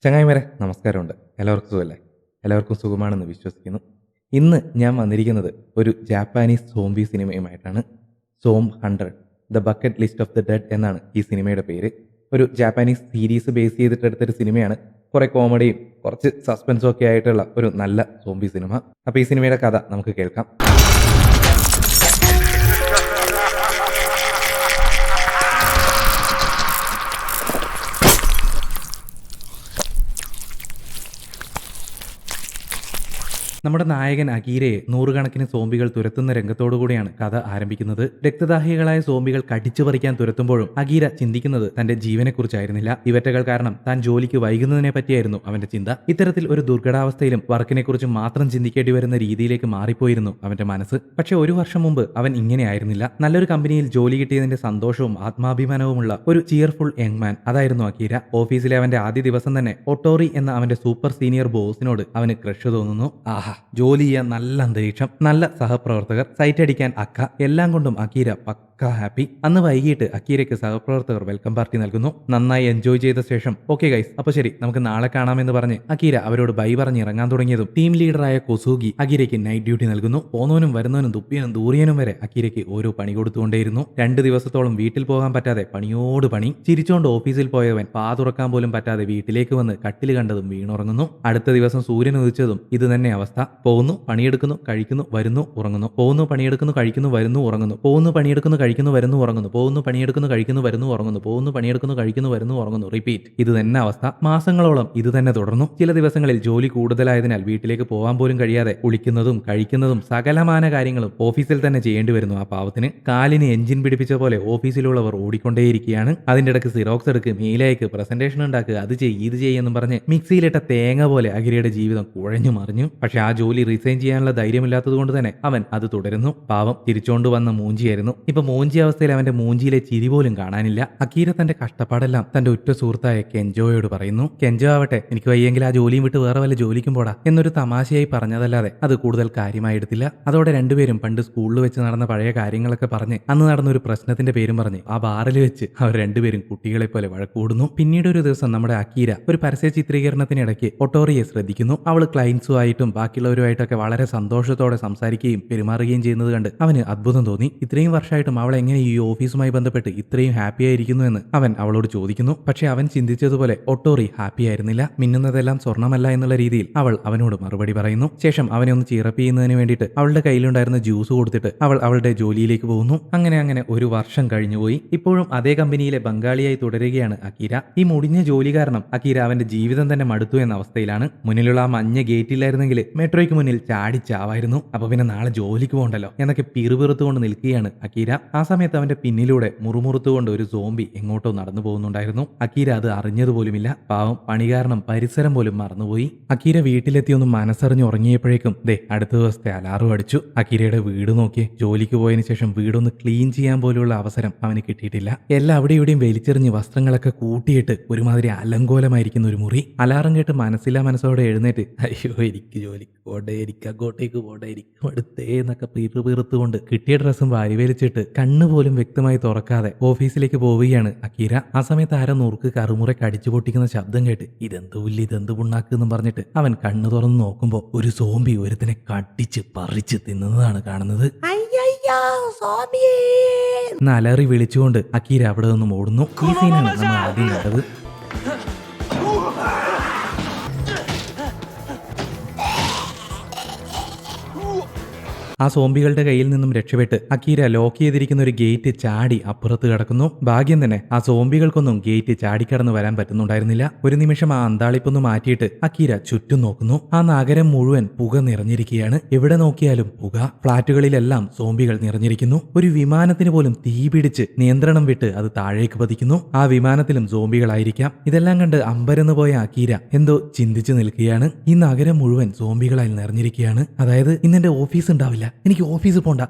ചങ്ങായിമാരെ നമസ്കാരമുണ്ട്. എല്ലാവർക്കും സുഖമല്ലേ? എല്ലാവർക്കും സുഖമാണെന്ന് വിശ്വസിക്കുന്നു. ഇന്ന് ഞാൻ വന്നിരിക്കുന്നത് ഒരു ജാപ്പാനീസ് സോംബി സിനിമയുമായിട്ടാണ്. Zom 100 the bucket list of the dead എന്നാണ് ഈ സിനിമയുടെ പേര്. ഒരു ജാപ്പാനീസ് സീരീസ് ബേസ് ചെയ്തിട്ട് എടുത്തൊരു സിനിമയാണ്. കുറേ കോമഡിയും കുറച്ച് സസ്പെൻസും ഒക്കെ ആയിട്ടുള്ള ഒരു നല്ല സോംബി സിനിമ. അപ്പോൾ ഈ സിനിമയുടെ കഥ നമുക്ക് കേൾക്കാം. നമ്മുടെ നായകൻ അകീരയെ നൂറുകണക്കിന് സോംബികൾ തുരത്തുന്ന രംഗത്തോടുകൂടിയാണ് കഥ ആരംഭിക്കുന്നത്. രക്തദാഹികളായ സോംബികൾ കടിച്ചു പറിക്കാൻ തുരത്തുമ്പോഴും അകീര ചിന്തിക്കുന്നത് തന്റെ ജീവനെക്കുറിച്ചായിരുന്നില്ല. ഇവറ്റകൾ കാരണം താൻ ജോലിക്ക് വൈകുന്നതിനെ പറ്റിയായിരുന്നു അവന്റെ ചിന്ത. ഇത്തരത്തിൽ ഒരു ദുർഘടാവസ്ഥയിലും വർക്കിനെ കുറിച്ച് മാത്രം ചിന്തിക്കേണ്ടി വരുന്ന രീതിയിലേക്ക് മാറിപ്പോയിരുന്നു അവന്റെ മനസ്സ്. പക്ഷെ ഒരു വർഷം മുമ്പ് അവൻ ഇങ്ങനെയായിരുന്നില്ല. നല്ലൊരു കമ്പനിയിൽ ജോലി കിട്ടിയതിന്റെ സന്തോഷവും ആത്മാഭിമാനവുമുള്ള ഒരു ചിയർഫുൾ യങ് മാൻ അതായിരുന്നു അകീര. ഓഫീസിലെ അവന്റെ ആദ്യ ദിവസം തന്നെ ഒട്ടോറി എന്ന അവന്റെ സൂപ്പർ സീനിയർ ബോസിനോട് അവന് ക്രഷ് തോന്നുന്നു. ജോലി ചെയ്യാൻ നല്ല അന്തരീക്ഷം, നല്ല സഹപ്രവർത്തകർ, സൈറ്റ് അടിക്കാൻ അക്ക, എല്ലാം കൊണ്ടും അകീര ഹാപ്പി. അന്ന് വൈകിട്ട് അക്കീരയ്ക്ക് സഹപ്രവർത്തകർ വെൽക്കം പാർട്ടി നൽകുന്നു. നന്നായി എൻജോയ് ചെയ്ത ശേഷം ഓക്കെ ഗൈസ്, അപ്പൊ ശരി നമുക്ക് നാളെ കാണാമെന്ന് പറഞ്ഞ് അക്കീര അവരോട് ബൈ പറഞ്ഞ് ഇറങ്ങാൻ തുടങ്ങിയതും ടീം ലീഡറായ കൊസൂഗി അക്കീരയ്ക്ക് നൈറ്റ് ഡ്യൂട്ടി നൽകുന്നു. പോന്നവനും വരുന്നവനും തുപ്പിയനും ദൂറിയനും വരെ അക്കീരയ്ക്ക് ഓരോ പണി കൊടുത്തുകൊണ്ടേയിരുന്നു. 2 ദിവസത്തോളം വീട്ടിൽ പോകാൻ പറ്റാതെ പണിയോട് പണി. ചിരിച്ചോണ്ട് ഓഫീസിൽ പോയവൻ തുറക്കാൻ പോലും പറ്റാതെ വീട്ടിലേക്ക് വന്ന് കട്ടിൽ കണ്ടതും വീണുറങ്ങുന്നു. അടുത്ത ദിവസം സൂര്യൻ ഉദിച്ചതും ഇത് തന്നെ അവസ്ഥ. പോകുന്നു, പണിയെടുക്കുന്നു, കഴിക്കുന്നു, വരുന്നു, ഉറങ്ങുന്നു. പോകുന്നു, പണിയെടുക്കുന്നു, കഴിക്കുന്നു, വരുന്നു, ഉറങ്ങുന്നു. പോകുന്നു, പണിയെടുക്കുന്നു, കഴിക്കുന്നു, വരുന്നു, ഉറങ്ങുന്നു. പോകുന്നു, പണിയെടുക്കുന്നു, കഴിക്കുന്നു, വരുന്നു, ഉറങ്ങുന്നു. പോകുന്നു, പണിയെടുക്കുന്നു, കഴിക്കുന്നു, വരുന്നു, ഉറങ്ങുന്നു. റിപ്പീറ്റ്. ഇത് തന്നെ അവസ്ഥ. മാസങ്ങളോളം ഇത് തന്നെ തുടർന്നു. ചില ദിവസങ്ങളിൽ ജോലി കൂടുതലായതിനാൽ വീട്ടിലേക്ക് പോകാൻ പോലും കഴിയാതെ കുളിക്കുന്നതും കഴിക്കുന്നതും സകലമാന കാര്യങ്ങളും ഓഫീസിൽ തന്നെ ചെയ്യേണ്ടി വരുന്നു. ആ പാവത്തിന് കാലിന് എഞ്ചിൻ പിടിപ്പിച്ച പോലെ ഓഫീസിലുള്ളവർ ഓടിക്കൊണ്ടേയിരിക്കുകയാണ്. അതിന്റെ ഇടയ്ക്ക് സിറോക്സ് എടുക്ക്, മെയിലയക്ക്, പ്രസന്റേഷൻ ഉണ്ടാക്കുക, അത് ചെയ്യ് ഇത് ചെയ്യെന്നും പറഞ്ഞ് മിക്സിയിലിട്ട തേങ്ങ പോലെ അകിരയുടെ ജീവിതം കുഴഞ്ഞു മറിഞ്ഞു. പക്ഷെ ആ ജോലി റിസൈൻ ചെയ്യാനുള്ള ധൈര്യമില്ലാത്തത് കൊണ്ട് തന്നെ അവൻ അത് തുടരുന്നു. പാവം തിരിച്ചോണ്ട് വന്ന മൂഞ്ചിയായിരുന്നു. ഇപ്പൊ മൂഞ്ചി അവസ്ഥയിൽ അവന്റെ മൂഞ്ചിയിലെ ചിരി പോലും കാണാനില്ല. അക്കീര തന്റെ കഷ്ടപ്പാടെല്ലാം തന്റെ ഉറ്റ സുഹൃത്തായ കെൻജോയോട് പറയുന്നു. കെൻജോ ആവട്ടെ, എനിക്ക് വയ്യെങ്കിൽ ആ ജോലിയും വിട്ട് വേറെ വല്ല ജോലിക്കും പോടാ എന്നൊരു തമാശയായി പറഞ്ഞതല്ലാതെ അത് കൂടുതൽ കാര്യമായി എടുത്തില്ല. അതോടെ രണ്ടുപേരും പണ്ട് സ്കൂളിൽ വെച്ച് നടന്ന പഴയ കാര്യങ്ങളൊക്കെ പറഞ്ഞ് അന്ന് നടന്ന ഒരു പ്രശ്നത്തിന്റെ പേരും പറഞ്ഞ് ആ ബാറിൽ വെച്ച് അവർ രണ്ടുപേരും കുട്ടികളെ പോലെ വഴക്കൂടുന്നു. പിന്നീട് ഒരു ദിവസം നമ്മുടെ അക്കീര ഒരു പരസ്യ ചിത്രീകരണത്തിനിടയ്ക്ക് ഒട്ടോറിയെ ശ്രദ്ധിക്കുന്നു. അവൾ ക്ലയൻസുമായിട്ടും ബാക്കിയുള്ളവരുമായിട്ടൊക്കെ വളരെ സന്തോഷത്തോടെ സംസാരിക്കുകയും പെരുമാറുകയും ചെയ്യുന്നത് കണ്ട് അവന് അത്ഭുതം തോന്നി. ഇത്രയും വർഷമായിട്ടും അവൾ എങ്ങനെ ഈ ഓഫീസുമായി ബന്ധപ്പെട്ട് ഇത്രയും ഹാപ്പി ആയിരിക്കുന്നു എന്ന് അവൻ അവളോട് ചോദിക്കുന്നു. പക്ഷെ അവൻ ചിന്തിച്ചതുപോലെ ഒട്ടോറി ഹാപ്പി ആയിരുന്നില്ല. മിന്നുന്നതെല്ലാം സ്വർണ്ണമല്ല എന്നുള്ള രീതിയിൽ അവൾ അവനോട് മറുപടി പറയുന്നു. ശേഷം അവനെ ഒന്ന് ചീറപ്പ് ചെയ്യുന്നതിന് വേണ്ടിയിട്ട് അവളുടെ കയ്യിലുണ്ടായിരുന്ന ജ്യൂസ് കൊടുത്തിട്ട് അവൾ അവളുടെ ജോലിയിലേക്ക് പോകുന്നു. അങ്ങനെ ഒരു വർഷം കഴിഞ്ഞുപോയി. ഇപ്പോഴും അതേ കമ്പനിയിലെ ബംഗാളിയായി തുടരുകയാണ് അക്കീര. ഈ മുടിഞ്ഞ ജോലി കാരണം അക്കീര അവന്റെ ജീവിതം തന്നെ മടുത്തു എന്ന അവസ്ഥയിലാണ്. മുന്നിലുള്ള ആ മഞ്ഞ ഗേറ്റില്ലായിരുന്നെങ്കിൽ മെട്രോയ്ക്ക് മുന്നിൽ ചാടിച്ചാവായിരുന്നു. അപ്പൊ പിന്നെ നാളെ ജോലിക്ക് പോകണ്ടല്ലോ എന്നൊക്കെ പിറുപിറുത്തുകൊണ്ട് നിൽക്കുകയാണ് അക്കീര. ആ സമയത്ത് അവന്റെ പിന്നിലൂടെ മുറുമുറുത്തുകൊണ്ട് ഒരു സോംബി എങ്ങോട്ടോ നടന്നു പോകുന്നുണ്ടായിരുന്നു. അക്കീര അത് അറിഞ്ഞതുപോലുമില്ല. പാവം പണി കാരണം പരിസരം പോലും മറന്നുപോയി. അക്കീര വീട്ടിലെത്തി ഒന്ന് മനസ്സറിഞ്ഞ് ഉറങ്ങിയപ്പോഴേക്കും അടുത്ത ദിവസത്തെ അലാറും അടിച്ചു. അക്കീരയുടെ വീട് നോക്കി ജോലിക്ക് പോയതിനു ശേഷം വീടൊന്ന് ക്ലീൻ ചെയ്യാൻ പോലുള്ള അവസരം അവന് കിട്ടിയിട്ടില്ല. എല്ലാം അവിടെ ഇവിടെയും വലിച്ചെറിഞ്ഞ് വസ്ത്രങ്ങളൊക്കെ കൂട്ടിയിട്ട് ഒരുമാതിരി അലങ്കോലമായിരിക്കുന്ന ഒരു മുറി. അലാറം കേട്ട് മനസ്സില്ലാ മനസ്സോടെ എഴുന്നേറ്റ് അയ്യോ എനിക്ക് ജോലിക്ക് പോട്ടെ, എനിക്ക് അങ്ങോട്ടേക്ക് പോട്ടെ, എനിക്ക് അടുത്തേ എന്നൊക്കെ പിറുപിറുത്തുകൊണ്ട് കിട്ടിയ ഡ്രസ്സും വാരി വലിച്ചിട്ട് കണ്ണുപോലും വ്യക്തമായി തുറക്കാതെ ഓഫീസിലേക്ക് പോവുകയാണ് അക്കീര. ആ സമയത്ത് ആരോ നുറുക്ക് കറുമുറ കടിച്ചു പൊട്ടിക്കുന്ന ശബ്ദം കേട്ട് ഇതെന്ത് പുല്ല് ഇതെന്ത് പുണ്ണാക്ക് എന്നും പറഞ്ഞിട്ട് അവൻ കണ്ണു തുറന്ന് നോക്കുമ്പോ ഒരു സോംബി ഒരുത്തിനെ കടിച്ച് പറിച്ച് തിന്നുന്നതാണ് കാണുന്നത്. അലറി വിളിച്ചുകൊണ്ട് അക്കീര അവിടെ നിന്നും ഓടുന്നു. ഈ സീനാണ് നമ്മൾ ആദ്യം കണ്ടത്. ആ സോംബികളുടെ കയ്യിൽ നിന്നും രക്ഷപ്പെട്ട് അക്കീര ലോക്ക് ചെയ്തിരിക്കുന്ന ഒരു ഗേറ്റ് ചാടി അപ്പുറത്ത് കിടക്കുന്നു. ഭാഗ്യം തന്നെ ആ സോംബികൾക്കൊന്നും ഗേറ്റ് ചാടിക്കടന്ന് വരാൻ പറ്റുന്നുണ്ടായിരുന്നില്ല. ഒരു നിമിഷം ആ അന്താളിപ്പൊന്ന് മാറ്റിയിട്ട് അക്കീര ചുറ്റും നോക്കുന്നു. ആ നഗരം മുഴുവൻ പുക നിറഞ്ഞിരിക്കുകയാണ്. എവിടെ നോക്കിയാലും പുക. ഫ്ളാറ്റുകളിലെല്ലാം സോംബികൾ നിറഞ്ഞിരിക്കുന്നു. ഒരു വിമാനത്തിന് പോലും തീ പിടിച്ച് നിയന്ത്രണം വിട്ട് അത് താഴേക്ക് പതിക്കുന്നു. ആ വിമാനത്തിലും സോംബികളായിരിക്കാം. ഇതെല്ലാം കണ്ട് അമ്പരന്ന് പോയ അക്കീര എന്തോ ചിന്തിച്ചു നിൽക്കുകയാണ്. ഈ നഗരം മുഴുവൻ സോംബികളായി നിറഞ്ഞിരിക്കുകയാണ്. അതായത് ഇന്നെന്റെ ഓഫീസ് ഉണ്ടാവില്ല, എനിക്ക് ഓഫീസിൽ പോണ്ട,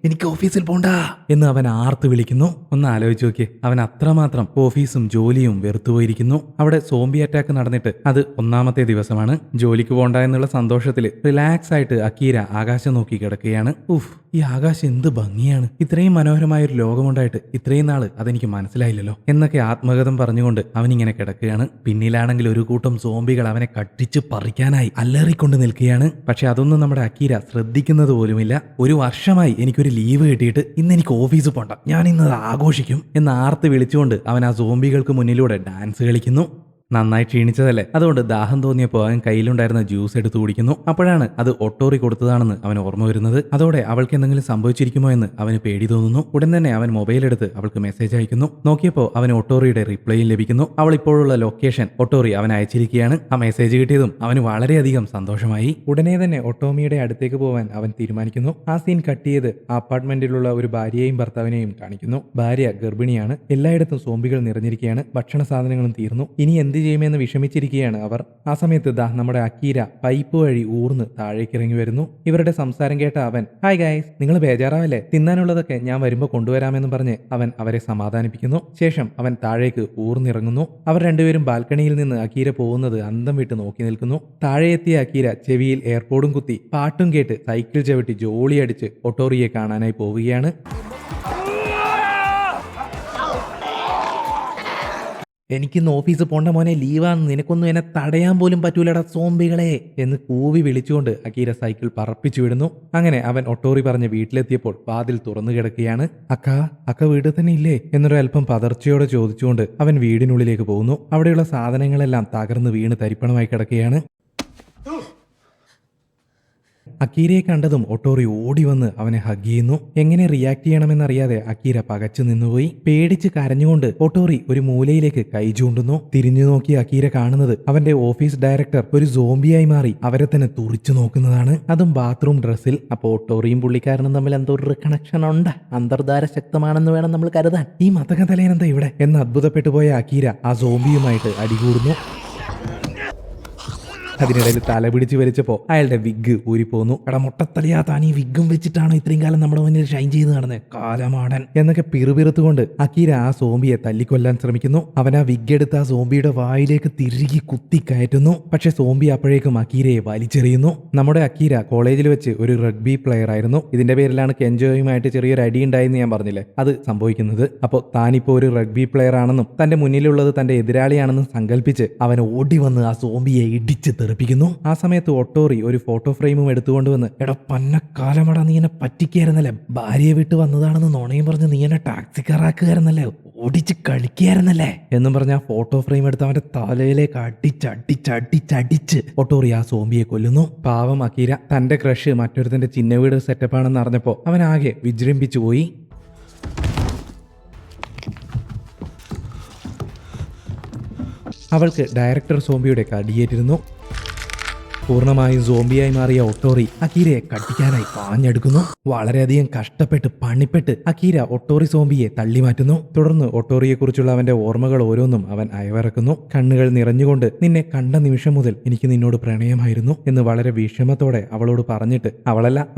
എനിക്ക് ഓഫീസിൽ പോണ്ട എന്ന് അവൻ ആർത്ത് വിളിക്കുന്നു. ഒന്ന് ആലോചിച്ച് നോക്കിയേ, അവൻ അത്രമാത്രം ഓഫീസും ജോലിയും വെറുത്തുപോയിരിക്കുന്നു. അവിടെ സോംബി അറ്റാക്ക് നടന്നിട്ട് അത് 1ാമത്തെ ദിവസമാണ്. ജോലിക്ക് പോണ്ട എന്നുള്ള സന്തോഷത്തിൽ റിലാക്സ് ആയിട്ട് അക്കീര ആകാശം നോക്കി കിടക്കുകയാണ്. ഈ ആകാശം എന്ത് ഭംഗിയാണ്, ഇത്രയും മനോഹരമായ ഒരു ലോകമുണ്ടായിട്ട് ഇത്രയും നാള് അതെനിക്ക് മനസ്സിലായില്ലല്ലോ എന്നൊക്കെ ആത്മഗതം പറഞ്ഞുകൊണ്ട് അവനിങ്ങനെ കിടക്കുകയാണ്. പിന്നിലാണെങ്കിൽ ഒരു കൂട്ടം സോംബികൾ അവനെ കട്ടിച്ച് പറിക്കാനായി അലറിക്കൊണ്ട് നിൽക്കുകയാണ്. പക്ഷെ അതൊന്നും നമ്മുടെ അക്കീര ശ്രദ്ധിക്കുന്നത് പോലുമില്ല. ഒരു വർഷമായി എനിക്കൊരു ലീവ് കിട്ടിയിട്ട് ഇന്ന് എനിക്ക് ഓഫീസിൽ പോണ്ട, ഞാൻ ഇന്നത് ആഘോഷിക്കും എന്ന് ആർത്ത് വിളിച്ചുകൊണ്ട് അവൻ ആ സോംബികൾക്ക് മുന്നിലൂടെ ഡാൻസ് കളിക്കുന്നു. നന്നായി ക്ഷീണിച്ചതല്ലേ, അതുകൊണ്ട് ദാഹം തോന്നിയപ്പോൾ അവൻ കയ്യിലുണ്ടായിരുന്ന ജ്യൂസ് എടുത്ത് കുടിക്കുന്നു. അപ്പോഴാണ് അത് ഒട്ടോറി കൊടുത്തതാണെന്ന് അവൻ ഓർമ്മ വരുന്നത്. അതോടെ അവൾക്ക് എന്തെങ്കിലും സംഭവിച്ചിരിക്കുമോ എന്ന് അവന് പേടി തോന്നുന്നു. ഉടൻ തന്നെ അവൻ മൊബൈൽ എടുത്ത് അവൾക്ക് മെസ്സേജ് അയക്കുന്നു. നോക്കിയപ്പോൾ അവന് ഒട്ടോറിയുടെ റിപ്ലൈയും ലഭിക്കുന്നു. അവൾ ഇപ്പോഴുള്ള ലൊക്കേഷൻ ഒട്ടോറി അവൻ അയച്ചിരിക്കുകയാണ്. ആ മെസ്സേജ് കിട്ടിയതും അവന് വളരെയധികം സന്തോഷമായി. ഉടനെ തന്നെ ഒട്ടോമിയുടെ അടുത്തേക്ക് പോവാൻ അവൻ തീരുമാനിക്കുന്നു. ആ സീൻ കട്ട് ചെയ്ത് ആ അപ്പാർട്ട്മെന്റിലുള്ള ഒരു ഭാര്യയെയും ഭർത്താവിനെയും കാണിക്കുന്നു. ഭാര്യ ഗർഭിണിയാണ്. എല്ലായിടത്തും സോംബികൾ നിറഞ്ഞിരിക്കുകയാണ്. ഭക്ഷണ സാധനങ്ങളും തീർന്നു. ഇനി എന്ത് ചെയ്യുമെന്ന് വിഷമിച്ചിരിക്കുകയാണ് അവർ. ആ സമയത്ത് നമ്മുടെ അക്കീര പൈപ്പ് വഴി ഊർന്ന് താഴേക്ക് ഇറങ്ങി വരുന്നു. ഇവരുടെ സംസാരം കേട്ട അവൻ, ഹായ് ഗായ്സ്, നിങ്ങൾ ബേജാറാവല്ലേ, തിന്നാനുള്ളതൊക്കെ ഞാൻ വരുമ്പോൾ കൊണ്ടുവരാമെന്ന് പറഞ്ഞ് അവൻ അവരെ സമാധാനിപ്പിക്കുന്നു. ശേഷം അവൻ താഴേക്ക് ഊർന്നിറങ്ങുന്നു. അവർ രണ്ടുപേരും ബാൽക്കണിയിൽ നിന്ന് അക്കീര പോകുന്നത് അന്തം വിട്ട് നോക്കി നിൽക്കുന്നു. താഴെ എത്തിയ അക്കീര ചെവിയിൽ എയർപോഡും കുത്തി പാട്ടും കേട്ട് സൈക്കിൾ ചവിട്ടി ജോളി അടിച്ച് ഒട്ടോറിയെ കാണാനായി പോവുകയാണ്. എനിക്കിന്ന് ഓഫീസ് പോണ്ട മോനെ, ലീവാന്ന്, നിനക്കൊന്നും എന്നെ തടയാൻ പോലും പറ്റൂലടാ സോംബികളെ എന്ന് കൂവി വിളിച്ചുകൊണ്ട് അക്കീര സൈക്കിൾ പറപ്പിച്ചു വിടുന്നു. അങ്ങനെ അവൻ ഒട്ടോറി പറഞ്ഞ് വീട്ടിലെത്തിയപ്പോൾ വാതിൽ തുറന്നു കിടക്കുകയാണ്. അക്ക വീട് തന്നെ ഇല്ലേ എന്നൊരു അല്പം പതർച്ചയോടെ ചോദിച്ചുകൊണ്ട് അവൻ വീടിനുള്ളിലേക്ക് പോകുന്നു. അവിടെയുള്ള സാധനങ്ങളെല്ലാം തകർന്ന് വീണ് തരിപ്പണമായി കിടക്കുകയാണ്. അക്കീരയെ കണ്ടതും ഒട്ടോറി ഓടി വന്ന് അവനെ ഹഗ് ചെയ്യുന്നു. എങ്ങനെ റിയാക്ട് ചെയ്യണമെന്നറിയാതെ അക്കീര പകച്ചു നിന്നുപോയി. പേടിച്ച് കരഞ്ഞുകൊണ്ട് ഒട്ടോറി ഒരു മൂലയിലേക്ക് കൈ ചൂണ്ടുന്നു. തിരിഞ്ഞു നോക്കി അക്കീര കാണുന്നത് അവന്റെ ഓഫീസ് ഡയറക്ടർ ഒരു സോംബിയായി മാറി അവരെ തന്നെ തുറിച്ചു നോക്കുന്നതാണ്. അതും ബാത്റൂം ഡ്രസ്സിൽ. അപ്പോൾ ഒട്ടോറിയും പുള്ളിക്കാരനും തമ്മിൽ എന്തോ ഒരു കണക്ഷൻ ഉണ്ട്, അന്തർധാര ശക്തമാണെന്ന് വേണം നമ്മൾ കരുതാൻ. ഈ മതക തലേനെന്താ ഇവിടെ എന്ന് അത്ഭുതപ്പെട്ടു പോയ അക്കീര ആ സോംബിയുമായിട്ട് അടികൂടുന്നു. അതിനിടയിൽ തല പിടിച്ച് വലിച്ചപ്പോൾ അയാളുടെ വിഗ് ഊരിപ്പോന്നു. എടാ മുട്ടത്തലയാ, താൻ ഈ വിഗും വെച്ചിട്ടാണോ ഇത്രയും കാലം നമ്മുടെ മുന്നിൽ ഷൈൻ ചെയ്ത് നടന്നത്, കാലമാടൻ എന്നൊക്കെ പിറുപിറുത്തുകൊണ്ട് അക്കീര ആ സോംബിയെ തല്ലിക്കൊല്ലാൻ ശ്രമിക്കുന്നു. അവൻ ആ വിഗ് എടുത്ത് ആ സോംബിയുടെ വായിലേക്ക് തിരികെ കുത്തി കയറ്റുന്നു. പക്ഷെ സോംബി അപ്പോഴേക്കും അക്കീരയെ വലിച്ചെറിയുന്നു. നമ്മുടെ അക്കീര കോളേജിൽ വെച്ച് ഒരു റഗ്ബി പ്ലെയർ ആയിരുന്നു. ഇതിന്റെ പേരിലാണ് കെഞ്ചോയുമായിട്ട് ചെറിയൊരു അടി ഉണ്ടായെന്ന് ഞാൻ പറഞ്ഞില്ലേ, അത് സംഭവിക്കുന്നത്. അപ്പോൾ താനിപ്പോൾ ഒരു റഗ്ബി പ്ലെയർ ആണെന്നും തന്റെ മുന്നിലുള്ളത് തന്റെ എതിരാളിയാണെന്നും സങ്കല്പിച്ച് അവൻ ഓടി വന്ന് ആ സോംബിയെ ഇടിച്ച് തെറിപ്പിക്കുന്നു. ആ സമയത്ത് ഒട്ടോറി ഒരു ഫോട്ടോ ഫ്രെയിമും എടുത്തുകൊണ്ടുവന്ന്, എടാ പന്നക്കാലമടാ, നീ എന്നെ പറ്റിക്കായിരുന്നല്ലേ, ഭാര്യയെ വിട്ട് വന്നതാണെന്ന് നുണയും പറഞ്ഞ് നീ എന്നെ ടാക്സിക്കാരാക്കുകായിരുന്നല്ലേ, ഓടിച്ച് കളിക്കായിരുന്നല്ലേ എന്നും പറഞ്ഞ ആ ഫോട്ടോ ഫ്രെയിം എടുത്ത് അവന്റെ തലയിലേക്ക് അടിച്ചടിച്ചടിച്ചടിച്ച് ഒട്ടോറി ആ സോംബിയെ കൊല്ലുന്നു. പാവം അക്കീര തന്റെ ക്രഷ് മറ്റൊരുത്തന്റെ ചിന്ന വീട് സെറ്റപ്പാണെന്ന് അറിഞ്ഞപ്പോ അവൻ ആകെ വിജൃംഭിച്ചു പോയി. അവൾക്ക് ഡയറക്ടർ സോംബിയുടെ കടിയേറ്റിരുന്നു. പൂർണ്ണമായും സോംബിയായി മാറിയ ഒട്ടോറി അക്കീരയെ കടിക്കാനായി പാഞ്ഞെടുക്കുന്നു. വളരെയധികം കഷ്ടപ്പെട്ട് പണിപ്പെട്ട് അക്കീര ഒട്ടോറി സോംബിയെ തള്ളി മാറ്റുന്നു. തുടർന്ന് ഒട്ടോറിയെ കുറിച്ചുള്ള അവന്റെ ഓർമ്മകൾ ഓരോന്നും അവൻ അയവിറക്കുന്നു. കണ്ണുകൾ നിറഞ്ഞുകൊണ്ട്, നിന്നെ കണ്ട നിമിഷം മുതൽ എനിക്ക് നിന്നോട് പ്രണയമായിരുന്നു എന്ന് വളരെ വിഷമത്തോടെ അവളോട് പറഞ്ഞിട്ട്,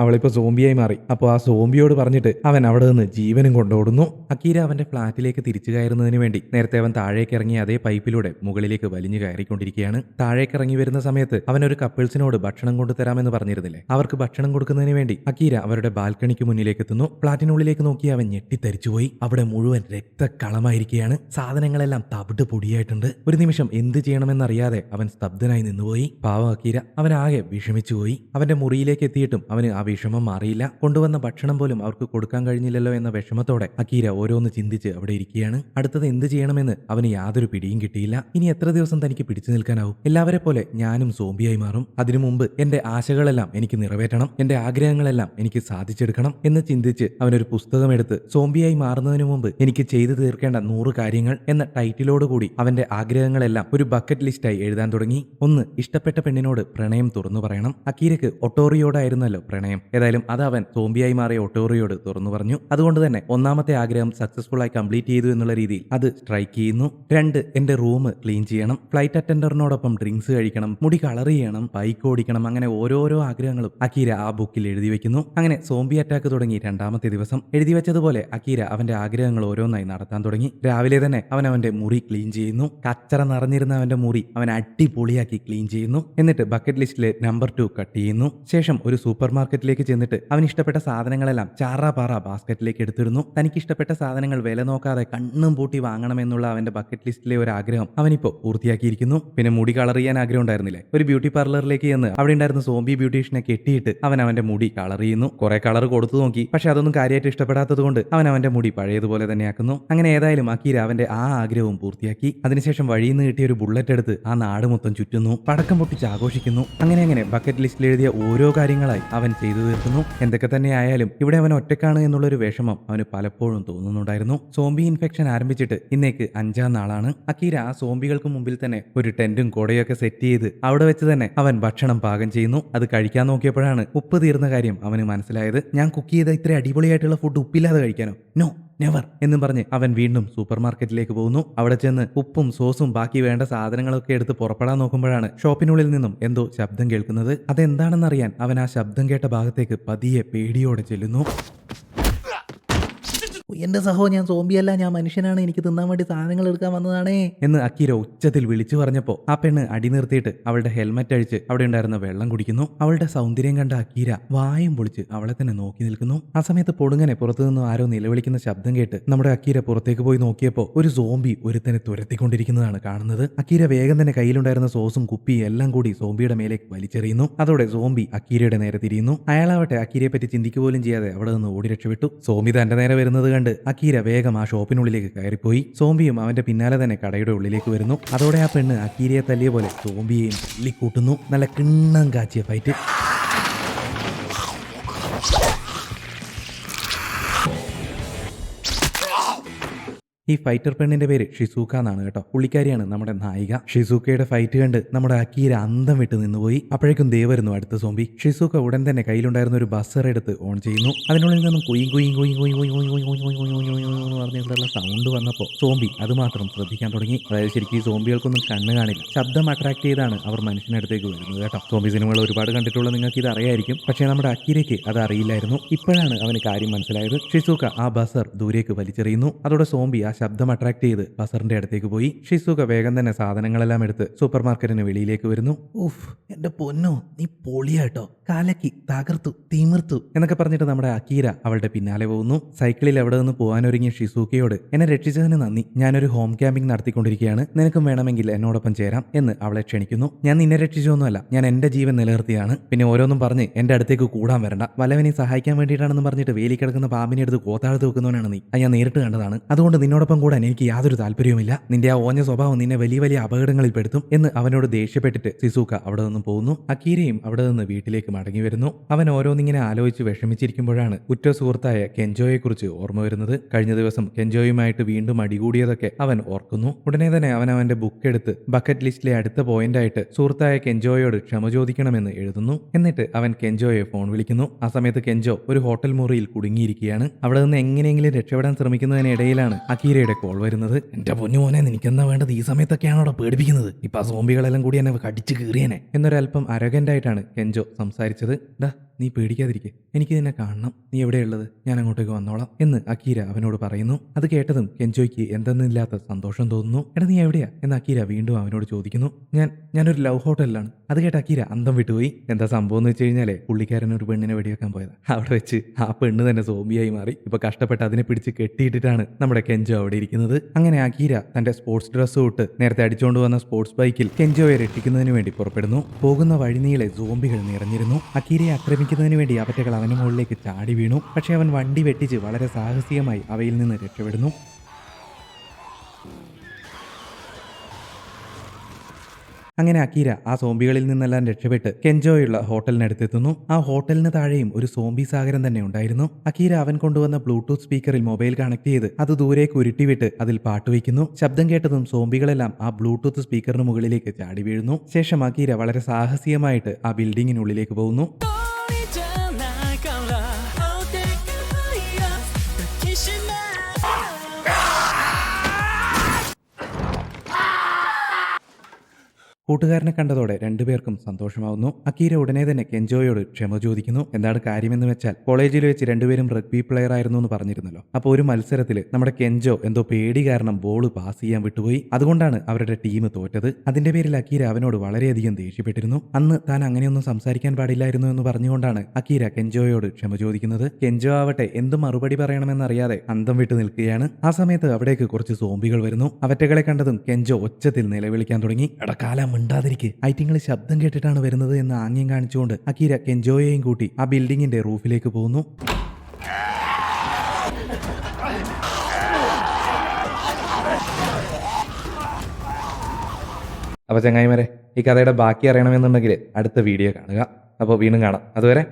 അവളിപ്പോ സോംബിയായി മാറി. അപ്പോൾ ആ സോംബിയോട് പറഞ്ഞിട്ട് അവൻ അവിടെ നിന്ന് ജീവനും കൊണ്ടോടുന്നു. അക്കീര അവന്റെ ഫ്ളാറ്റിലേക്ക് തിരിച്ചു കയറുന്നതിന് വേണ്ടി നേരത്തെ അവൻ താഴേക്ക് ഇറങ്ങിയ അതേ പൈപ്പിലൂടെ മുകളിലേക്ക് വലിഞ്ഞു കയറിക്കൊണ്ടിരിക്കുകയാണ്. താഴേക്ക് ഇറങ്ങി വരുന്ന സമയത്ത് അവനൊരു കപ്പിൾസിനോട് ഭക്ഷണം കൊണ്ടുതരാമെന്ന് പറഞ്ഞിരുന്നില്ലേ, അവർക്ക് ഭക്ഷണം കൊടുക്കുന്നതിന് വേണ്ടി അക്കീര അവരുടെ ബാൽക്കണിക്ക് മുന്നിലേക്ക് എത്തുന്നു. ഫ്ളാറ്റിനുള്ളിലേക്ക് നോക്കി അവൻ ഞെട്ടിത്തരിച്ചുപോയി. അവിടെ മുഴുവൻ രക്തക്കളമായിരിക്കുകയാണ്. സാധനങ്ങളെല്ലാം തവിട്ട് പൊടിയായിട്ടുണ്ട്. ഒരു നിമിഷം എന്ത് ചെയ്യണമെന്നറിയാതെ അവൻ സ്തബ്ധനായി നിന്നുപോയി. പാവം അക്കീര അവനാകെ വിഷമിച്ചുപോയി. അവന്റെ മുറിയിലേക്ക് എത്തിയിട്ടും അവന് ആ വിഷമം മാറിയില്ല. കൊണ്ടുവന്ന ഭക്ഷണം പോലും അവർക്ക് കൊടുക്കാൻ കഴിഞ്ഞില്ലല്ലോ എന്ന വിഷമത്തോടെ അക്കീര ഓരോന്ന് ചിന്തിച്ച് അവിടെ ഇരിക്കുകയാണ്. അടുത്തത് എന്ത് ചെയ്യണമെന്ന് അവന് യാതൊരു പിടിയും കിട്ടിയില്ല. ഇനി എത്ര ദിവസം തനിക്ക് പിടിച്ചു നിൽക്കാനാവും? എല്ലാവരെ പോലെ ഞാനും സോംബിയായി മാറും. അതിനു മുമ്പ് എന്റെ ആശകളെല്ലാം എനിക്ക് നിറവേറ്റണം, എന്റെ ആഗ്രഹങ്ങളെല്ലാം എനിക്ക് സാധിച്ചെടുക്കണം എന്ന് ചിന്തിച്ച് അവനൊരു പുസ്തകം എടുത്ത് സോംബിയായി മാറുന്നതിന് മുമ്പ് എനിക്ക് ചെയ്തു തീർക്കേണ്ട 100 കാര്യങ്ങൾ എന്ന ടൈറ്റിലോടുകൂടി അവന്റെ ആഗ്രഹങ്ങളെല്ലാം ഒരു ബക്കറ്റ് ലിസ്റ്റായി എഴുതാൻ തുടങ്ങി. 1. ഇഷ്ടപ്പെട്ട പെണ്ണിനോട് പ്രണയം തുറന്നു പറയണം. അക്കീരക്ക് ഒട്ടോറിയോടായിരുന്നല്ലോ പ്രണയം. ഏതായാലും അത് അവൻ സോംബിയായി മാറിയ ഒട്ടോറിയോട് തുറന്നു പറഞ്ഞു. അതുകൊണ്ട് തന്നെ 1ാമത്തെ ആഗ്രഹം സക്സസ്ഫുൾ ആയി കംപ്ലീറ്റ് ചെയ്തു എന്നുള്ള രീതിയിൽ അത് സ്ട്രൈക്ക് ചെയ്യുന്നു. 2. എന്റെ റൂം ക്ലീൻ ചെയ്യണം. ഫ്ലൈറ്റ് അറ്റൻഡറിനോടൊപ്പം ഡ്രിങ്ക്സ് കഴിക്കണം. മുടി കളർ ചെയ്യണം. ബൈക്ക് ഓടിക്കണം, അങ്ങനെ ഓരോരോ ആഗ്രഹങ്ങളും അക്കീര ആ ബുക്കിൽ എഴുതി വെക്കുന്നു. അങ്ങനെ സോംബി അറ്റാക്ക് തുടങ്ങി രണ്ടാമത്തെ ദിവസം എഴുതി വെച്ചതുപോലെ അക്കീര അവന്റെ ആഗ്രഹങ്ങൾ ഓരോന്നായി നടത്താൻ തുടങ്ങി. രാവിലെ തന്നെ അവൻ അവന്റെ മുറി ക്ലീൻ ചെയ്യുന്നു. കച്ചറ നിറഞ്ഞിരുന്ന അവന്റെ മുറി അവൻ അടിപൊളിയാക്കി ക്ലീൻ ചെയ്യുന്നു. എന്നിട്ട് ബക്കറ്റ് ലിസ്റ്റിലെ നമ്പർ 2 കട്ട് ചെയ്യുന്നു. ശേഷം ഒരു സൂപ്പർ മാർക്കറ്റിലേക്ക് ചെന്നിട്ട് അവൻ ഇഷ്ടപ്പെട്ട സാധനങ്ങളെല്ലാം ചാറാപാറ ബാസ്ക്കറ്റിലേക്ക് എടുത്തിരുന്നു. തനിക്ക് ഇഷ്ടപ്പെട്ട സാധനങ്ങൾ വില നോക്കാതെ കണ്ണും പൂട്ടി വാങ്ങണമെന്നുള്ള അവന്റെ ബക്കറ്റ് ലിസ്റ്റിലെ ഒരു ആഗ്രഹം അവനിപ്പോ പൂർത്തിയാക്കിയിരിക്കുന്നു. പിന്നെ മുടി കളർ ചെയ്യാൻ ആഗ്രഹം ഉണ്ടായിരുന്നില്ലേ? ഒരു ബ്യൂട്ടി പാർലറിലേക്ക് ചെന്ന് അവിടെ ഉണ്ടായിരുന്ന സോംബി ബ്യൂട്ടീഷ്യനെ കെട്ടിയിട്ട് അവൻ അവന്റെ മുടി കളർ ചെയ്യുന്നു. കുറെ കളർ കൊടുത്തു നോക്കി, പക്ഷെ അതൊന്നും കാര്യമായിട്ട് ഇഷ്ടപ്പെടാത്തത് കൊണ്ട് അവൻ അവന്റെ മുടി പഴയതുപോലെ തന്നെ ആക്കുന്നു. അങ്ങനെ ഏതായാലും അക്കീര അവന്റെ ആ ആഗ്രഹവും പൂർത്തിയാക്കി. അതിനുശേഷം വഴിയിൽ നിന്ന് കിട്ടിയ ഒരു ബുള്ളറ്റ് എടുത്ത് ആ നാട് മൊത്തം ചുറ്റുന്നു, പടക്കം പൊട്ടിച്ച് ആഘോഷിക്കുന്നു. അങ്ങനെ ബക്കറ്റ് ലിസ്റ്റിൽ എഴുതിയ ഓരോ കാര്യങ്ങളായി അവൻ ചെയ്തു തീർക്കുന്നു. എന്തൊക്കെ തന്നെ ആയാലും ഇവിടെ അവൻ ഒറ്റക്കാണ് എന്നുള്ളൊരു വിഷമം അവന് പലപ്പോഴും തോന്നുന്നുണ്ടായിരുന്നു. സോംബി ഇൻഫെക്ഷൻ ആരംഭിച്ചിട്ട് ഇന്നേക്ക് 5ാം നാളാണ്. അക്കീര ആ സോംബികൾക്ക് മുമ്പിൽ തന്നെ ഒരു ടെന്റും കൊടയൊക്കെ സെറ്റ് ചെയ്ത് അവിടെ വെച്ച് തന്നെ അവൻ ഭക്ഷണം പാകം ചെയ്യുന്നു. അത് കഴിക്കാൻ നോക്കിയപ്പോഴാണ് ഉപ്പ് തീർന്ന കാര്യം അവന് മനസ്സിലായത്. ഞാൻ കുക്ക് ചെയ്ത ഇത്ര അടിപൊളിയായിട്ടുള്ള ഫുഡ് ഉപ്പില്ലാതെ കഴിക്കാനോ? നോ, നെവർ എന്നും പറഞ്ഞ് അവൻ വീണ്ടും സൂപ്പർ മാർക്കറ്റിലേക്ക് പോകുന്നു. അവിടെ ചെന്ന് ഉപ്പും സോസും ബാക്കി വേണ്ട സാധനങ്ങളൊക്കെ എടുത്ത് പുറപ്പെടാൻ നോക്കുമ്പോഴാണ് ഷോപ്പിനുള്ളിൽ നിന്നും എന്തോ ശബ്ദം കേൾക്കുന്നത്. അതെന്താണെന്നറിയാൻ അവൻ ആ ശബ്ദം കേട്ട ഭാഗത്തേക്ക് പതിയെ പേടിയോടെ ചെല്ലുന്നു. എന്റെ സഹോ, ഞാൻ സോംബിയല്ല, ഞാൻ മനുഷ്യനാണ്, എനിക്ക് തിന്നാൻ വേണ്ടി സാധനങ്ങൾ എടുക്കാൻ വന്നതാണേ എന്ന് അക്കീര ഉച്ചത്തിൽ വിളിച്ചു പറഞ്ഞപ്പോ ആ പെണ്ണ് അടി നിർത്തിയിട്ട് അവളുടെ ഹെൽമറ്റ് അഴിച്ച് അവിടെ ഉണ്ടായിരുന്ന വെള്ളം കുടിക്കുന്നു. അവളുടെ സൗന്ദര്യം കണ്ട അക്കീര വായും പൊളിച്ച് അവളെ തന്നെ നോക്കി നിൽക്കുന്നു. ആ സമയത്ത് പൊടുങ്ങനെ പുറത്തുനിന്ന് ആരോ നിലവിളിക്കുന്ന ശബ്ദം കേട്ട് നമ്മുടെ അക്കീര പുറത്തേക്ക് പോയി നോക്കിയപ്പോ ഒരു സോംബി ഒരുത്തനെ തുരത്തിക്കൊണ്ടിരിക്കുന്നതാണ് കാണുന്നത്. അക്കീര വേഗം തന്നെ കയ്യിലുണ്ടായിരുന്ന സോസും കുപ്പിയും എല്ലാം കൂടി സോംബിയുടെ മേലേക്ക് വലിച്ചെറിയുന്നു. അതോടെ സോംബി അക്കീരയുടെ നേരെ തിരിയുന്നു. അയാളാവട്ടെ അക്കീരയെ പറ്റി ചിന്തിക്കുക പോലും ചെയ്യാതെ അവിടെ നിന്ന് ഓടി രക്ഷപ്പെട്ടു. സോംബി തന്റെ നേരെ വരുന്നത് കണ്ട് അക്കീര വേഗം ആ ഷോപ്പിനുള്ളിലേക്ക് കയറിപ്പോയി. സോംബിയും അവന്റെ പിന്നാലെ തന്നെ കടയുടെ ഉള്ളിലേക്ക് വരുന്നു. അതോടെ ആ പെണ്ണ് അക്കീരയെ തല്ലിയ പോലെ സോംബിയെയും തല്ലിക്കൂട്ടുന്നു. നല്ല കിണ്ണം കാച്ചിയ ഫൈറ്റ്. ഈ ഫൈറ്റർ പെണ്ണിന്റെ പേര് ഷിസൂക്ക എന്നാണ് കേട്ടോ. പുള്ളിക്കാരിയാണ് നമ്മുടെ നായിക. ഷിസൂക്കയുടെ ഫൈറ്റ് കണ്ട് നമ്മുടെ അക്കീര അന്തം വിട്ട് നിന്നുപോയി. അപ്പോഴേക്കും ദേ വരുന്നു അടുത്ത സോംബി. ഷിസൂക്ക ഉടൻ തന്നെ കയ്യിലുണ്ടായിരുന്ന ഒരു ബസർ എടുത്ത് ഓൺ ചെയ്യുന്നു. അതിനുള്ളിൽ നിന്നും പറഞ്ഞിട്ടുള്ള സൗണ്ട് വന്നപ്പോൾ സോംബി അത് മാത്രം ശ്രദ്ധിക്കാൻ തുടങ്ങി. അതായത് ശരിക്കും ഈ സോംബികൾക്കൊന്നും കണ്ണ് കാണില്ല, ശബ്ദം അട്രാക്ട് ചെയ്താണ് അവർ മനുഷ്യനടുത്തേക്ക് വരുന്നത് കേട്ടോ. സോംബി സിനിമകൾ ഒരുപാട് കണ്ടിട്ടുള്ള നിങ്ങൾക്ക് ഇത് അറിയായിരിക്കും, പക്ഷേ നമ്മുടെ അക്കീരയ്ക്ക് അത് അറിയില്ലായിരുന്നു. ഇപ്പോഴാണ് അവന് കാര്യം മനസ്സിലായത്. ഷിസൂക്ക ആ ബസർ ദൂരേക്ക് വലിച്ചെറിയുന്നു. അതോടെ സോംബി ആ ശബ്ദം അട്രാക്ട് ചെയ്ത് ബസറിന്റെ അടുത്തേക്ക് പോയി. ഷിസൂക്ക വേഗം തന്നെ സാധനങ്ങളെല്ലാം എടുത്ത് സൂപ്പർ മാർക്കറ്റിന് വെളിയിലേക്ക് വരുന്നു. ഉഫ്, എന്റെ പൊന്നോ, നീ പൊളിയാട്ടോ, കാലക്കി തകർത്തു തിമിർത്തു എന്നൊക്കെ പറഞ്ഞിട്ട് നമ്മുടെ അക്കീര അവളുടെ പിന്നാലെ പോകുന്നു. സൈക്കിളിൽ അവിടെ നിന്ന് പോകാനൊരുങ്ങിയ ഷിസൂക്കയോട് എന്നെ രക്ഷിച്ചതിന് നന്ദി, ഞാനൊരു ഹോം ക്യാമ്പിംഗ് നടത്തിക്കൊണ്ടിരിക്കുകയാണ്, നിനക്കും വേണമെങ്കിൽ എന്നോടൊപ്പം ചേരാം എന്ന് അവളെ ക്ഷണിക്കുന്നു. ഞാൻ നിന്നെ രക്ഷിച്ചൊന്നുമല്ല, ഞാൻ എന്റെ ജീവൻ നിലനിർത്തിയാണ്. പിന്നെ ഓരോന്നും പറഞ്ഞ് എന്റെ അടുത്തേക്ക് കൂടാൻ വരണ്ട, വല്ലവനെ സഹായിക്കാൻ വേണ്ടിയിട്ടാണെന്ന് പറഞ്ഞിട്ട് വേലി കിടക്കുന്ന പാമ്പിനെ എടുത്ത് കോത്താഴത്ത് വെക്കുന്നവനാണ് നീ. അത് ഞാൻ നേരിട്ട് കണ്ടതാണ്. അതുകൊണ്ട് നിന്നോടൊപ്പം കൂടാൻ എനിക്ക് യാതൊരു താല്പര്യവുമില്ല. നിന്റെ ആ ഓഞ്ഞ സ്വഭാവം നിന്നെ വലിയ വലിയ അപകടങ്ങളിൽ പെടുത്തും എന്ന് അവനോട് ദേഷ്യപ്പെട്ടിട്ട് ഷിസൂക്ക അവിടെ നിന്ന് പോകുന്നു. അക്കീരയും അവിടെ നിന്ന് വീട്ടിലേക്ക് മടങ്ങി വരുന്നു. അവൻ ഓരോന്നിങ്ങനെ ആലോചിച്ച് വിഷമിച്ചിരിക്കുമ്പോഴാണ് ഉറ്റ സുഹൃത്തായ കെഞ്ചോയെ കുറിച്ച് ഓർമ്മ വരുന്നത്. കഴിഞ്ഞ ദിവസം കെഞ്ചോയുമായിട്ട് വീണ്ടും അടികൂടിയതൊക്കെ അവൻ ഓർക്കുന്നു. ഉടനെ തന്നെ അവൻ അവന്റെ ബുക്ക് എടുത്ത് ബക്കറ്റ് ലിസ്റ്റിലെ അടുത്ത പോയിന്റായിട്ട് സുഹൃത്തായ കെഞ്ചോയോട് ക്ഷമ ചോദിക്കണമെന്ന് എഴുതുന്നു. എന്നിട്ട് അവൻ കെഞ്ചോയെ ഫോൺ വിളിക്കുന്നു. ആ സമയത്ത് കെഞ്ചോ ഒരു ഹോട്ടൽ മുറിയിൽ കുടുങ്ങിയിരിക്കുകയാണ്. അവിടെ നിന്ന് എങ്ങനെയെങ്കിലും രക്ഷപ്പെടാൻ ശ്രമിക്കുന്നതിനിടയിലാണ് അക്കീരയുടെ കോൾ വരുന്നത്. എന്റെ പൊന്നുമോനെ, നിനക്കെന്താ വേണ്ടത്? ഈ സമയത്തൊക്കെയാണോ അവിടെ പേടിപ്പിക്കുന്നത്? ഇപ്പൊ ആ സോംബികളെല്ലാം കൂടി എന്നെ കടിച്ചു കീറിയനെ എന്നൊരൽപ്പം അരഗന്റായിട്ടാണ് കെഞ്ചോ സംസാരിച്ചത്. ഡാ, നീ പേടിക്കാതിരിക്കെ, എനിക്ക് നിന്നെ കാണണം, നീ എവിടെയുള്ളത്? ഞാൻ അങ്ങോട്ടേക്ക് വന്നോളാം എന്ന് അക്കീര അവനോട് പറയുന്നു. അത് കേട്ടതും കെഞ്ചോയ്ക്ക് എന്തെന്നില്ലാത്ത സന്തോഷം തോന്നുന്നു. എടാ, നീ എവിടെയാ എന്ന് അക്കീര വീണ്ടും അവനോട് ചോദിക്കുന്നു. ഞാനൊരു ലവ് ഹോട്ടലിലാണ്. അത് കേട്ട അക്കീര അന്തം വിട്ടുപോയി. എന്താ സംഭവം എന്ന് വെച്ച് കഴിഞ്ഞാലേ, പുള്ളിക്കാരൻ ഒരു പെണ്ണിനെ വെടിവെക്കാൻ പോയത്. അവിടെ വെച്ച് ആ പെണ്ണ് തന്നെ സോംബിയായി മാറി. ഇപ്പൊ കഷ്ടപ്പെട്ട് അതിനെ പിടിച്ച് കെട്ടിയിട്ടിട്ടാണ് നമ്മുടെ കെഞ്ചോ അവിടെ ഇരിക്കുന്നത്. അങ്ങനെ അക്കീര തന്റെ സ്പോർട്സ് ഡ്രസ്സ് ഇട്ട് നേരത്തെ അടിച്ചുകൊണ്ട് വന്ന സ്പോർട്സ് ബൈക്കിൽ കെഞ്ചോയെ രക്ഷിക്കുന്നതിന് വേണ്ടി പുറപ്പെടുന്നു. പോകുന്ന വഴിനീളെ സോംബികൾ നിറഞ്ഞിരുന്നു. അക്കീരയെ ആക്രമിക്കുന്നതിന് വേണ്ടി അവറ്റകൾ അവന് മുകളിലേക്ക് ചാടി വീണു. പക്ഷെ അവൻ വണ്ടി വെട്ടിച്ച് വളരെ സാഹസികമായി അവയിൽ നിന്ന് രക്ഷപ്പെടുന്നു. അങ്ങനെ അക്കീര ആ സോംബികളിൽ നിന്നെല്ലാം രക്ഷപ്പെട്ട് കെഞ്ചോയുള്ള ഹോട്ടലിനടുത്തെത്തുന്നു. ആ ഹോട്ടലിന് താഴെയും ഒരു സോംബി സാഗരം തന്നെ ഉണ്ടായിരുന്നു. അക്കീര അവൻ കൊണ്ടുവന്ന ബ്ലൂടൂത്ത് സ്പീക്കറിൽ മൊബൈൽ കണക്ട് ചെയ്ത് അത് ദൂരേക്ക് ഉരുട്ടിവിട്ട് അതിൽ പാട്ട് വയ്ക്കുന്നു. ശബ്ദം കേട്ടതും സോംബികളെല്ലാം ആ ബ്ലൂടൂത്ത് സ്പീക്കറിന് മുകളിലേക്ക് ചാടി വീഴുന്നു. ശേഷം അക്കീര വളരെ സാഹസികമായിട്ട് ആ ബിൽഡിങ്ങിനുള്ളിലേക്ക് പോകുന്നു. കൂട്ടുകാരനെ കണ്ടതോടെ രണ്ടുപേർക്കും സന്തോഷമാവുന്നു. അക്കീര ഉടനെ തന്നെ കെഞ്ചോയോട് ക്ഷമ ചോദിക്കുന്നു. എന്താണ് കാര്യമെന്ന് വെച്ചാൽ കോളേജിൽ വെച്ച് രണ്ടുപേരും റഗ്ബി പ്ലെയർ ആയിരുന്നു എന്ന് പറഞ്ഞിരുന്നല്ലോ. അപ്പോൾ ഒരു മത്സരത്തിൽ നമ്മുടെ കെഞ്ചോ എന്തോ പേടി കാരണം ബോൾ പാസ് ചെയ്യാൻ വിട്ടുപോയി. അതുകൊണ്ടാണ് അവരുടെ ടീം തോറ്റത്. അതിന്റെ പേരിൽ അക്കീര അവനോട് വളരെയധികം ദേഷ്യപ്പെട്ടിരുന്നു. അന്ന് താൻ അങ്ങനെയൊന്നും സംസാരിക്കാൻ പാടില്ലായിരുന്നു എന്ന് പറഞ്ഞുകൊണ്ടാണ് അക്കീര കെഞ്ചോയോട് ക്ഷമ ചോദിക്കുന്നത്. കെഞ്ചോ ആവട്ടെ എന്ത് മറുപടി പറയണമെന്നറിയാതെ അന്തം വിട്ട് നിൽക്കുകയാണ്. ആ സമയത്ത് അവിടേക്ക് കുറച്ച് സോംബികൾ വരുന്നു. അവറ്റകളെ കണ്ടതും കെഞ്ചോ ഒച്ചത്തിൽ നിലവിളിക്കാൻ തുടങ്ങി. എടാ കാല മിണ്ടാതിരിക്ക്, ഐറ്റിങ്ങൾ ശബ്ദം കേട്ടിട്ടാണ് വരുന്നത് എന്ന് ആംഗ്യം കാണിച്ചുകൊണ്ട് അക്കീര കെഞ്ചോയെയും കൂട്ടി ആ ബിൽഡിങ്ങിന്റെ റൂഫിലേക്ക് പോകുന്നു. അപ്പോൾ ചങ്ങായിമാരെ, ഈ കഥയുടെ ബാക്കി അറിയണമെന്നുണ്ടെങ്കിൽ അടുത്ത വീഡിയോ കാണുക. അപ്പോൾ വീണ്ടും കാണാം. അതുവരെ